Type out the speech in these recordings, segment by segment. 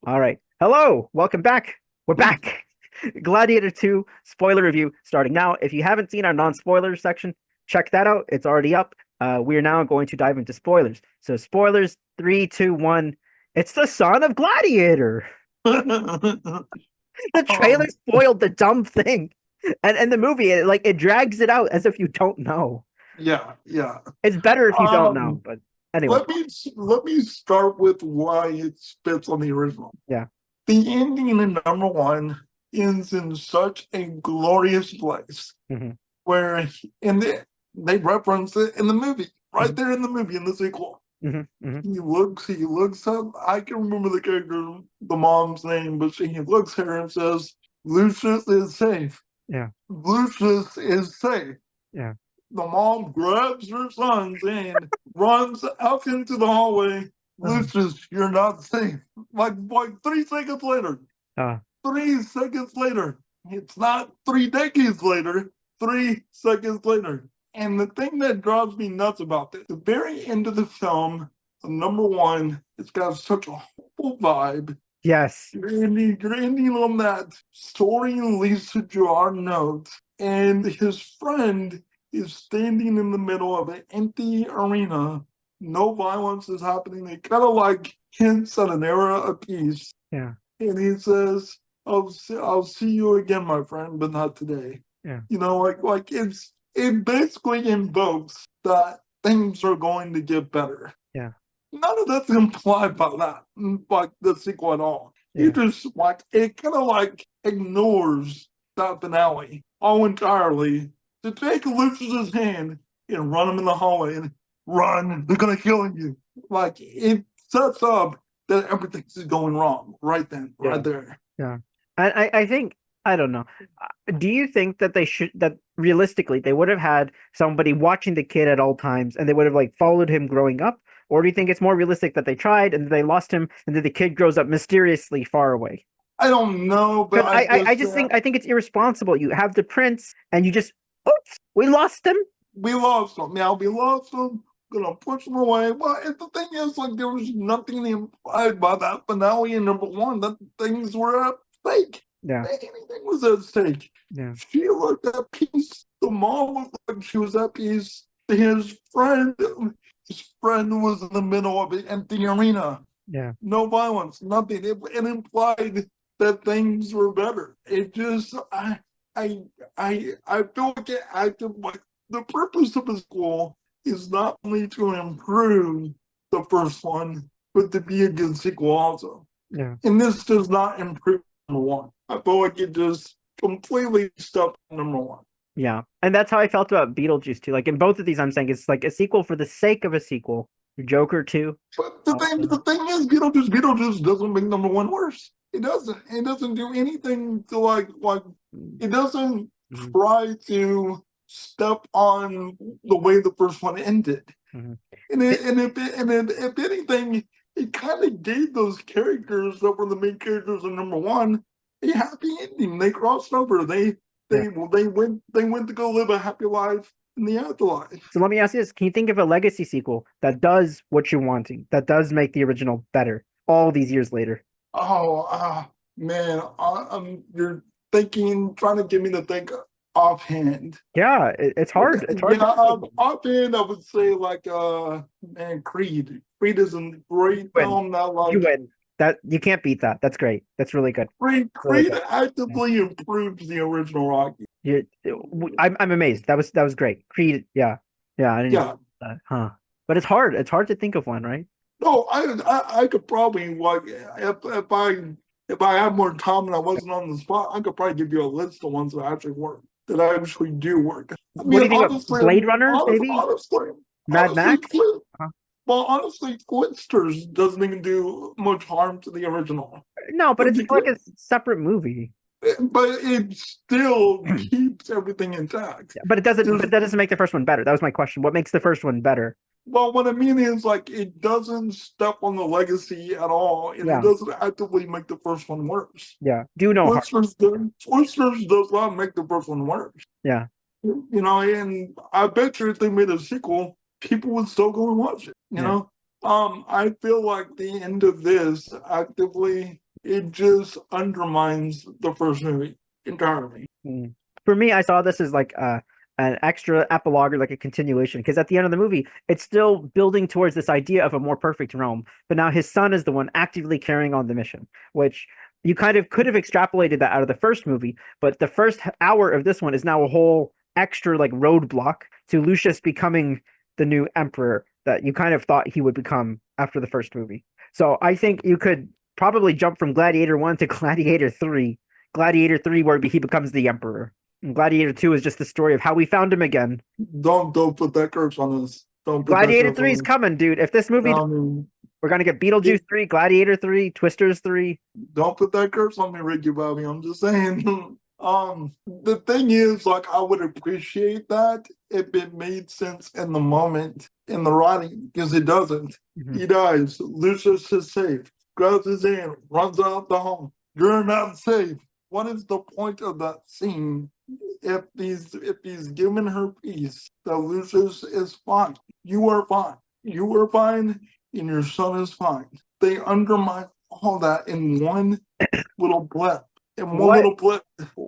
All right. Hello. Welcome back. We're back. Gladiator II spoiler review starting now. If you haven't seen our non-spoiler section, check that out. It's already up. We are now going to dive into spoilers. So spoilers, three, two, one. It's the son of Gladiator. The trailer Um, spoiled the dumb thing. And the movie, it drags it out as if you don't know. yeah, yeah. It's better if you don't know, Um, but anyway. let me start with why it spits on the original. Yeah. The ending in number one ends in such a glorious place Hmm. where they reference it in the movie, Hmm. right there in the movie in the sequel. Hmm. Hmm. He looks up. I can remember the character, the mom's name, but he looks at her and says, "Lucius is safe. Yeah. Lucius is safe." Yeah. The mom grabs her sons and runs out into the hallway. Uh, Lucius, you're not safe. Like 3 seconds later. uh, 3 seconds later. It's not 3 decades later. 3 seconds later. And the thing that drives me nuts about this, the very end of the film, number one, it's got such a hopeful vibe. yes. You're ending on that story Lisa Gerard note, and his friend is standing in the middle of an empty arena. No violence is happening. It kind of like hints at an era of peace. Yeah. And he says, I'll see you again, my friend, but not today. Yeah. It basically invokes that things are going to get better. Yeah. None of that's implied by that, like the sequel at all. It Yeah. just like it kind of like ignores that finale all entirely to take Lucius's hand and run him in the hallway and run. They're gonna kill you. Like it sets up that everything's going wrong right then, Yeah. right there. Yeah. I think I don't know. Do you think that that realistically they would have had somebody watching the kid at all times and they would have like followed him growing up? Or do you think it's more realistic that they tried and they lost him and then the kid grows up mysteriously far away? I don't know, but Because I think it's irresponsible. You have the prince and you just oops, we lost him. we lost him. Now we lost him. Gonna push him away. Well, and the thing is, like, there was nothing implied by that finale in number one that things were at stake. Yeah. Anything was at stake. Yeah. She looked at peace. The mom looked like she was at peace. His friend was in the middle of an empty arena. Yeah. No violence, nothing. It implied that things were better. It just, I, I feel like it acted like the purpose of the school is not only to improve the first one, but to be a good sequel also. Yeah. And this does not improve number one. I feel like it just completely stuck number one. Yeah. And that's how I felt about Beetlejuice too. Like in both of these, I'm saying it's like a sequel for the sake of a sequel. Joker 2. But the thing, Also. the thing is, Beetlejuice doesn't make number one worse. It doesn't. It doesn't do anything to like. It doesn't Mhm. try to step on the way the first one ended. Mhm. If anything, it kind of gave those characters that were the main characters in number one a happy ending. They crossed over. Yeah. They went to go live a happy life in the afterlife. So let me ask you this. Can you think of a legacy sequel that does what you're wanting, that does make the original better all these years later? Oh, man, you're trying to get me to think offhand. Yeah, it's hard. It's hard Yeah, to think of one. offhand, I would say like, man, Creed. Creed is a great Win. film that You like win. That you can't beat that. That's great. That's really good. Really Creed good. Yeah. actively improves the original Rocky. You, I'm amazed. That was great. Creed. Yeah. Yeah. I didn't even Yeah. that. Huh. But it's hard. It's hard to think of one, right? No, I could probably like if I had more time and I wasn't on the spot, I could probably give you a list of ones that actually work, that actually do work. I What mean, do you think of honestly, Blade Runner? honest, Maybe honestly, Mad honestly, Max. Quinn, Huh? well, honestly, Quinsters doesn't even do much harm to the original. No, but But it's like a separate movie. it still keeps everything intact. But it doesn't. There's But that doesn't make the first one better. That was my question. What makes the first one better? Well, what I mean is like it doesn't step on the legacy at all, and it Yeah. doesn't actively make the first one worse. Yeah. Do no harm. Twisters does not make the first one worse. Yeah. And I bet you if they made a sequel, people would still go and watch it. Yeah. I feel like the end of this actively it just undermines the first movie entirely. Mm. For me, I saw this as like an extra epilogue or like a continuation because at the end of the movie, it's still building towards this idea of a more perfect Rome, but now his son is the one actively carrying on the mission, which you kind of could have extrapolated that out of the first movie, but the first hour of this one is now a whole extra like roadblock to Lucius becoming the new emperor that you kind of thought he would become after the first movie. So I think you could probably jump from Gladiator 1 to Gladiator 3. Gladiator 3 where he becomes the emperor. And Gladiator 2 is just the story of how we found him again. Don't put that curse on us. Don't put that Gladiator curse 3 on is us. coming, dude. If this movie, I mean, we're gonna get Beetlejuice 3, Gladiator 3, Twisters 3. don't put that curse on me, Ricky Bobby. I'm just saying. The thing is, like, I would appreciate that if it made sense in the moment in the writing, because it doesn't. Mhm. He dies. Lucius is safe. Grabs his hand, runs out the home. You're not safe. What is the point of that scene if he's giving her peace that Lucius is fine? You are fine. You are fine, and your son is fine. They undermine all that in one little blip. In one What little blip.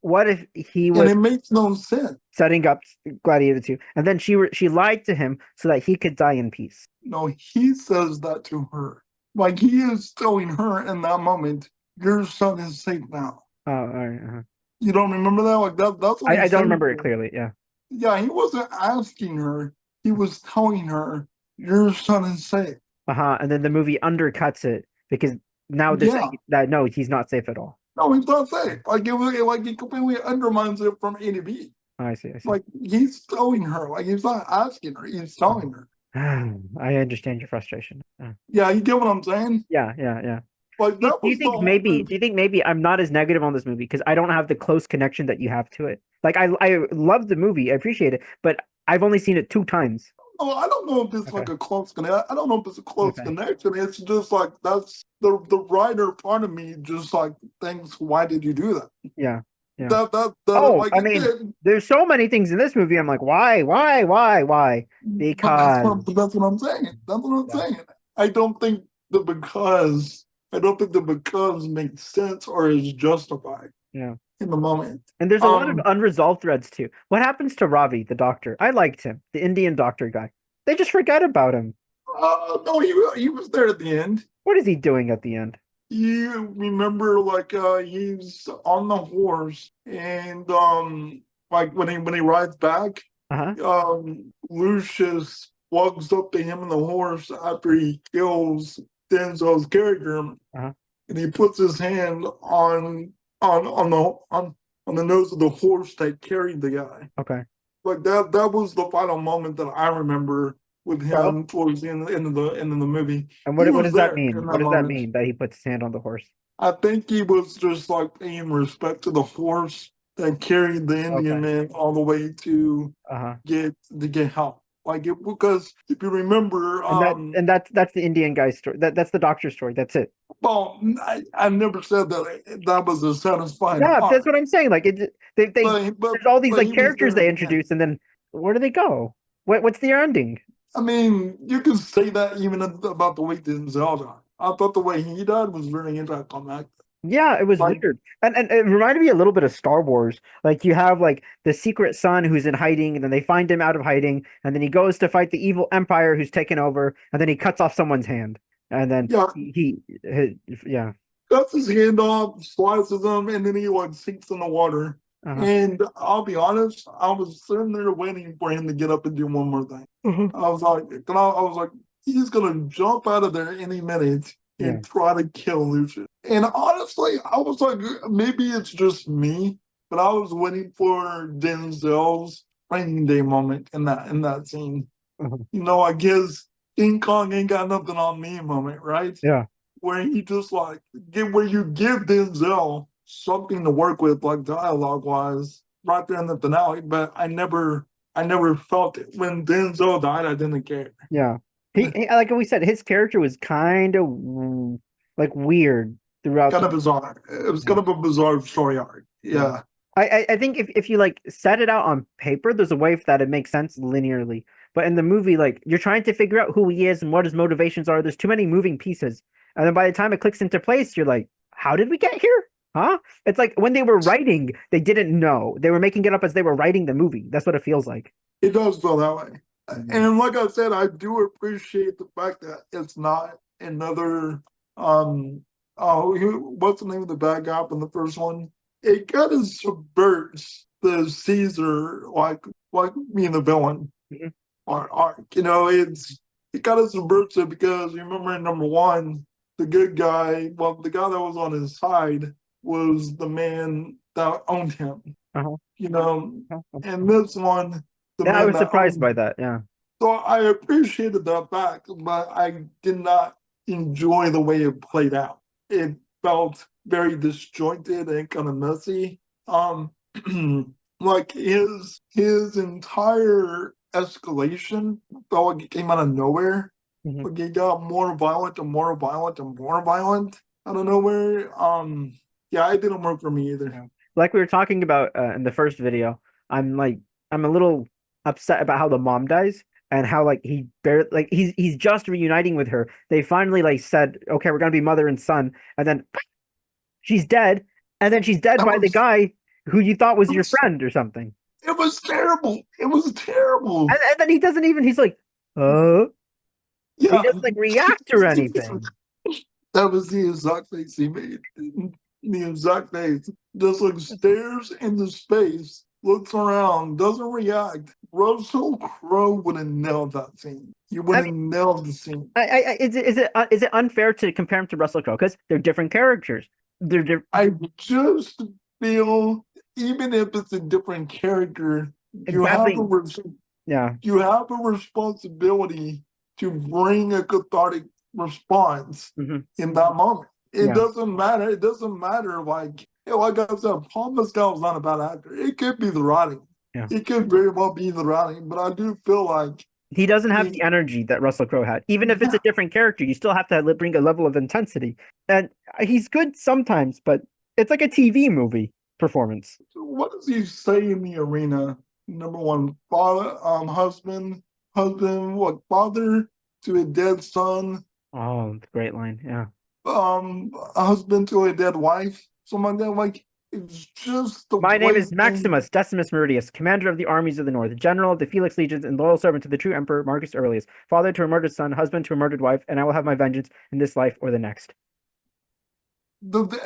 what if he And was it makes no sense. setting up Gladiator 2 and then she lied to him so that he could die in peace? No, he says that to her. Like he is telling her in that moment, your son is safe now. Oh, all right, You don't remember that? Like that's what I he's don't saying remember to it her. clearly. Yeah. Yeah, he wasn't asking her. He was telling her, your son is safe. Uh-huh. And then the movie undercuts it because now they're Yeah. saying that no, he's not safe at all. No, he's not safe. Like it completely undermines it from A to B. Oh, I see. Like he's telling her. Like he's not asking her. He's telling her. I understand your frustration. Yeah, you get what I'm saying? Yeah. Like Do that you was the think whole maybe? movie. Do you think maybe I'm not as negative on this movie because I don't have the close connection that you have to it? Like I love the movie, I appreciate it, but I've only seen it 2 times. Oh, I don't know if it's Okay. like a close connection. I don't know if it's a close Okay. connection. It's just like that's the writer part of me just like thinks, why did you do that? Yeah. Yeah. That Oh, like I it mean, did. there's so many things in this movie. I'm like, why? But Because that's what I'm saying. That's what I'm yeah, saying. I don't think the because I don't think the because makes sense or is justified yeah. in the moment. And there's a lot of unresolved threads too. What happens to Ravi, the doctor? I liked him, the Indian doctor guy. They just forget about him. No, he was there at the end. What is he doing at the end? You remember like he's on the horse and like when he rides back, Uh-huh. Lucius walks up to him and the horse after he kills Denzel's character, Uh-huh. and he puts his hand on the nose of the horse that carried the guy. Okay. Like that was the final moment that I remember with Well, him towards the end of the movie. and He what was does that there mean? in What that does that moment. mean that he puts his hand on the horse? I think he was just like paying respect to the horse that carried the Indian Okay. man all the way to Uh-huh. get help. Like it because if you remember, And that's the Indian guy's story. That's the doctor's story. That's it. well, I never said that was a satisfying Yeah, that's part, what I'm saying. Like they but there's all these but like he was characters there at they the end. introduce, and then where do they go? What's the ending? I mean, you could say that even about the way Denzel died. I thought the way he died was very anticlimactic. Yeah, it was Like, weird. And it reminded me a little bit of Star Wars. Like you have like the secret son who's in hiding, and then they find him out of hiding, and then he goes to fight the evil empire who's taken over, and then he cuts off someone's hand. And then yeah, yeah. cuts his hand off, slices him, and then he like sinks in the water. Uh-huh. And I'll be honest, I was sitting there waiting for him to get up and do one more thing. Mhm. I was like, he's gonna jump out of there any minute Yeah. and try to kill Lucius. And honestly, I was like, maybe it's just me, but I was waiting for Denzel's training day moment in that scene. Uh-huh. You know, I guess King Kong ain't got nothing on me moment, right? Yeah. Where he just like where you give Denzel something to work with, like dialogue wise, right there in the finale. But I never felt it when Denzel died. I didn't care. Yeah. Like we said, his character was kind of like weird throughout Kind the of bizarre. It was yeah. kind of a bizarre story arc. Yeah. Yeah, I think if you like set it out on paper, there's a way for that it makes sense linearly. But in the movie, like you're trying to figure out who he is and what his motivations are. There's too many moving pieces. And then by the time it clicks into place, you're like, how did we get here? Huh? It's like when they were writing, they didn't know. They were making it up as they were writing the movie. That's what it feels like. It does feel that way. Mhm. And like I said, I do appreciate the fact that it's not another what's the name of the bad guy from the first one? It kind of subverts the Caesar like being the villain Mhm. arc. You know, it kind of subverts it because you remember in number one, the good guy, well, the guy that was on his side was the man that owned him. Uh-huh. You know, Uh-huh. and this one, the Yeah, I man was that surprised owned. by that. Yeah. So I appreciated that fact, but I did not enjoy the way it played out. It felt very disjointed and kind of messy. Um, like his entire escalation felt like it came out of nowhere. Mhm. Like it got more violent and more violent and more violent out of nowhere. Yeah, it didn't work for me either. Yeah. Like we were talking about in the first video, I'm like I'm a little upset about how the mom dies and how like he barely like he's just reuniting with her. They finally like said, okay, we're gonna be mother and son, and then she's dead, and then she's dead That by the was guy who you thought was it your was friend or something. it was terrible. It was terrible. And then he doesn't even he's like, he Yeah, doesn't like react or anything. that was the exact face he made. The exact face. Just like stares into space, looks around, doesn't react. Russell Crowe would have nailed that scene. You would I have mean, nailed the scene. is it unfair to compare him to Russell Crowe because they're different characters? They're I just feel, even if it's a different character, you have a badly, yeah. you have a responsibility to bring a cathartic response Hmm. in that moment. It Yeah. doesn't matter. It doesn't matter. Like I said, Paul Mescal is not a bad actor. It could be the writing. Yeah. It could very well be the writing, but I do feel like He doesn't have he, the energy that Russell Crowe had. Even if it's a yeah. different character, you still have to bring a level of intensity. And he's good sometimes, but it's like a TV movie performance. What does he say in the arena? Number one, father, what father to a dead son, Oh, great line. Yeah. a husband to a dead wife, something like that. Like it's just the My name way is Maximus Decimus Meridius, commander of the armies of the north, general of the Felix legions, and loyal servant to the true emperor Marcus Aurelius, father to a murdered son, husband to a murdered wife, and I will have my vengeance in this life or the next.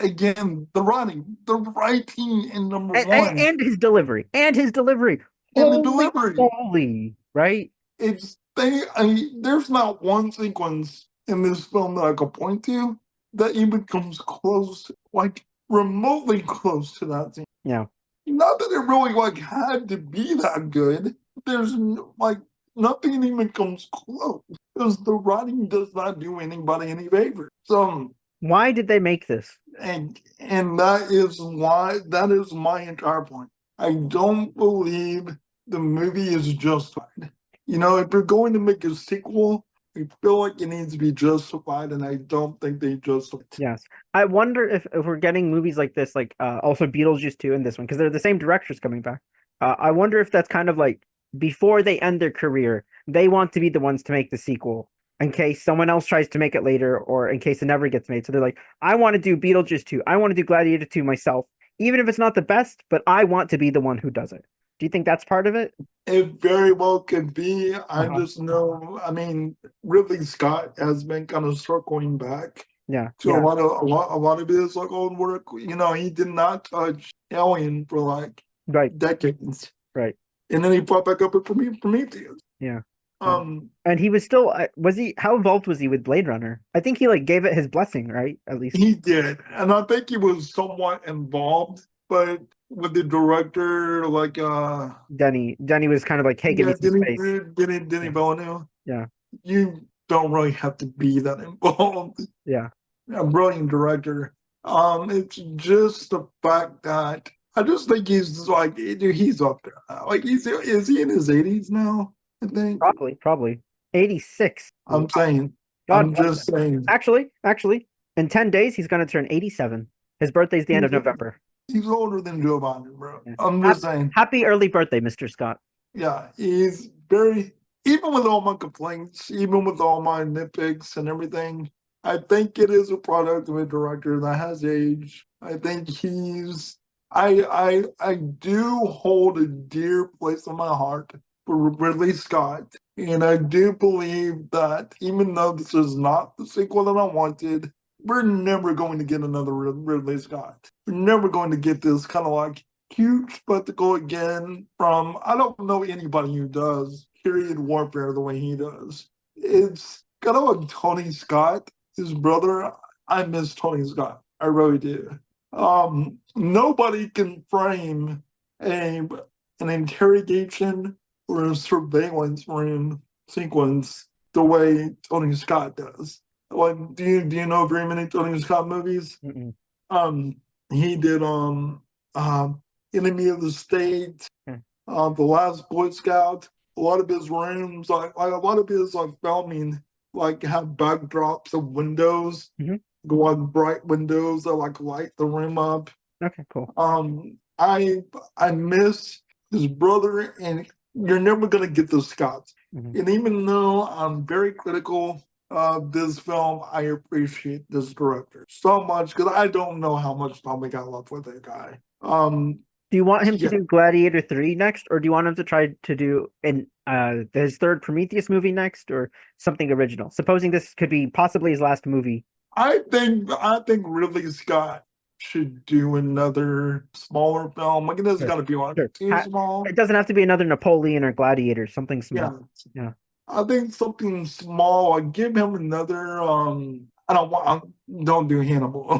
again the writing in number And, one and his delivery. and the Holy delivery. moly, right? There's not one sequence in this film that I could point to that even comes close, like remotely close to that scene. Yeah. Not that it really like had to be that good. There's like nothing even comes close because the writing does not do anybody any favor. So Why did they make this? and that is my entire point. I don't believe the movie is justified. You know, if you're going to make a sequel, I feel like it needs to be justified, and I don't think they justified it. Yes. I wonder if we're getting movies like this, like also Beetlejuice 2 and this one, because they're the same directors coming back. I wonder if that's kind of like before they end their career, they want to be the ones to make the sequel in case someone else tries to make it later or in case it never gets made. So they're like, I want to do Beetlejuice 2. I want to do Gladiator 2 myself, even if it's not the best, but I want to be the one who does it. Do you think that's part of it? It very well could be. I Uh-huh. just know. I mean, Ridley Scott has been kind of circling back Yeah. to Yeah. a lot of his like old work. You know, he did not touch Alien for like Right. decades, Right. and then he brought back up with Prometheus. Yeah. Um, And he was still was he how involved was he with Blade Runner? I think he like gave it his blessing, right? At least. he did, and I think he was somewhat involved, but with the director, like Denny was kind of like, hey, give me yeah, some space. Denny Yeah. Villeneuve. Yeah. You don't really have to be that involved. Yeah. A brilliant director. It's just the fact that I just think he's like he's up there. Like is he in his 80s now? I think. Probably. 86. Wow. I'm saying. God I'm bless just him. saying. Actually, in 10 days he's gonna turn 87. His birthday's the end He's, of November. he's older than Joe Biden, bro. Yeah. I'm just saying. Happy early birthday, Mr. Scott. Yeah, he's very. Even with all my complaints, even with all my nitpicks and everything, I think it is a product of a director that has aged. I think I do hold a dear place in my heart for Ridley Scott. And I do believe that even though this is not the sequel that I wanted, we're never going to get another Ridley Scott. We're never going to get this kind of like huge spectacle again from, I don't know anybody who does period warfare the way he does. It's kind of like Tony Scott, his brother. I miss Tony Scott. I really do. Nobody can frame an interrogation or a surveillance room sequence the way Tony Scott does. Like, do you know very many Tony Scott movies? Mm-mm. He did Enemy of the State, Hmm. The Last Boy Scout. A lot of his rooms, like a lot of his like filming, like have backdrops of windows, Mhm. go on bright windows that like light the room up. Okay, cool. I miss his brother, and you're never gonna get the Scots. Mhm. And even though I'm very critical of this film, I appreciate this director so much because I don't know how much time we got left with that guy. Do you want him to Yeah, do Gladiator 3 next, or do you want him to try to do his third Prometheus movie next, or something original? Supposing this could be possibly his last movie. I think Ridley Scott should do another smaller film. Like it doesn't Sure. got to be like Sure. too small. It doesn't have to be another Napoleon or Gladiator, something Yeah, small. Yeah. I think something small. Like give him another. I don't want. Don't do Hannibal.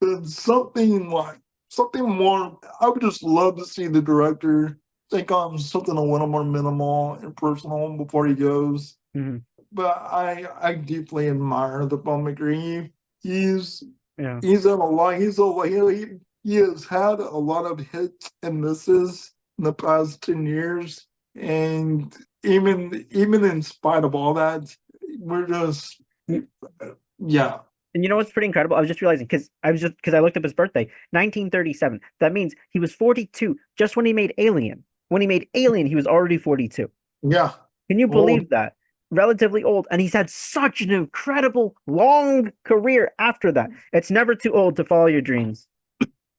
But something more. I would just love to see the director take on something a little more minimal and personal before he goes. Mhm. But I deeply admire the filmmaker. He's Yeah. he's done a lot. He has had a lot of hits and misses in the past 10 years, and even in spite of all that, we're just yeah. And you know what's pretty incredible? I was just realizing because I looked up his birthday, 1937. That means he was 42 just when he made Alien. When he made Alien, he was already 42. Yeah. Can you Well, believe that? Relatively old, and he's had such an incredible long career after that. It's never too old to follow your dreams.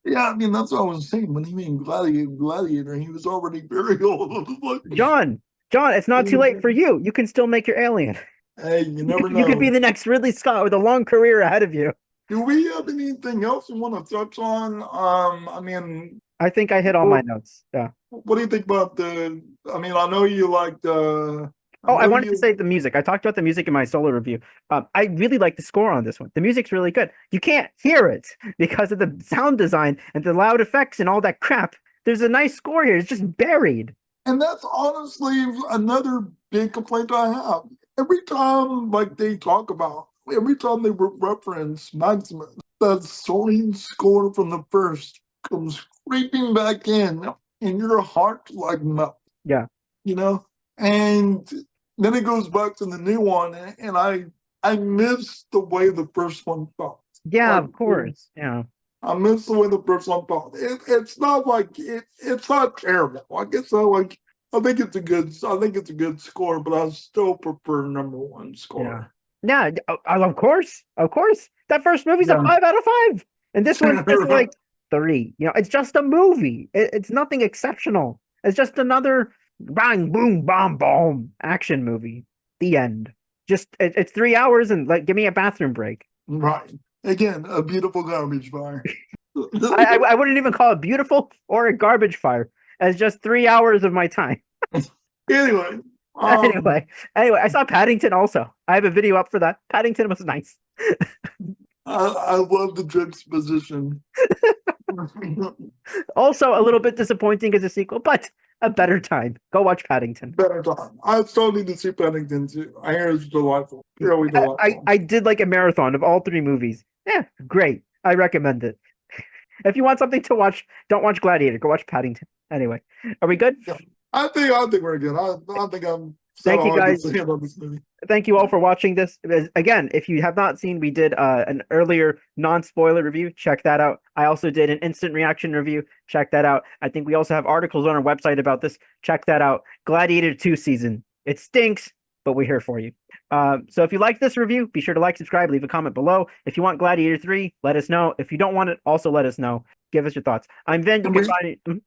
yeah, I mean that's what I was saying. When he made Gladiator, he was already very old. John, John, it's not too late for you. You can still make your Alien. Hey, you You never could, you could be know. the next Ridley Scott with a long career ahead of you. Do we have anything else you want to touch on? I mean, I think I hit all my well, notes. Yeah. what do you think about the? I mean, I know you like the. I Oh, I know wanted to you. say the music. I talked about the music in my solo review. I really like the score on this one. The music's really good. You can't hear it because of the sound design and the loud effects and all that crap. There's a nice score here. It's just buried. And that's honestly another big complaint I have. Every time, like every time they reference Maximus, that soaring score from the first comes creeping back in, and your heart like melts, Yeah. you know. And then it goes back to the new one, and I miss the way the first one felt. Yeah, Like of course. Yeah. I miss the way the first one felt. It's not like it's not terrible. Like it's not like I think it's a good. I think it's a good score, but I still prefer number one Yeah. score. Yeah, of course. Of course. That first movie's a Yeah. 5 out of 5. And this one's just like 3. It's just a movie. It's nothing exceptional. It's just another bang, boom, bomb, boom action movie. The end. Just it's 3 hours and like give me a bathroom break. Right. Again, a beautiful garbage fire. I wouldn't even call it beautiful or a garbage fire. It's just 3 hours of my time. Anyway, Anyway, anyway, I saw Paddington also. I have a video up for that. Paddington was nice. I love the juxtaposition. Also, a little bit disappointing as a sequel, but a better time. Go watch Paddington. Better time. I still need to see Paddington too. I hear it's delightful. Really delightful. I did like a marathon of all 3 movies. Yeah, great. I recommend it. If you want something to watch, don't watch Gladiator. Go watch Paddington. Anyway, are we good? Yeah. I think we're good. I think I'm said Thank you all I can guys. say about this movie. Thank you all for watching this. Again, if you have not seen, we did an earlier non-spoiler review. Check that out. I also did an instant reaction review. Check that out. I think we also have articles on our website about this. Check that out. Gladiator 2 season. It stinks, but we're here for you. So if you like this review, be sure to like, subscribe, leave a comment below. If you want Gladiator 3, let us know. If you don't want it, also let us know. Give us your thoughts. I'm Vin. You And can we, find me.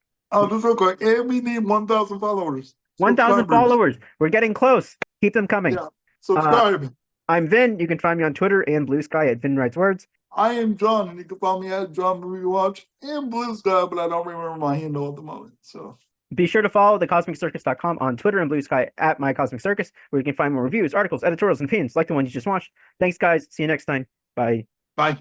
just real quick, and we need 1,000 followers. 1,000 Subscribers. followers. We're getting close. Keep them coming. Yeah, subscribe. I'm Vin. You can find me on Twitter and Blue Sky at Vin Writes Words. I am John, and you can follow me at John Movie Watch and Blue Sky, but I don't remember my handle at the moment. So be sure to follow thecosmiccircus.com on Twitter and Blue Sky at My Cosmic Circus, where you can find more reviews, articles, editorials, and opinions like the one you just watched. Thanks, guys. See you next time. Bye. bye.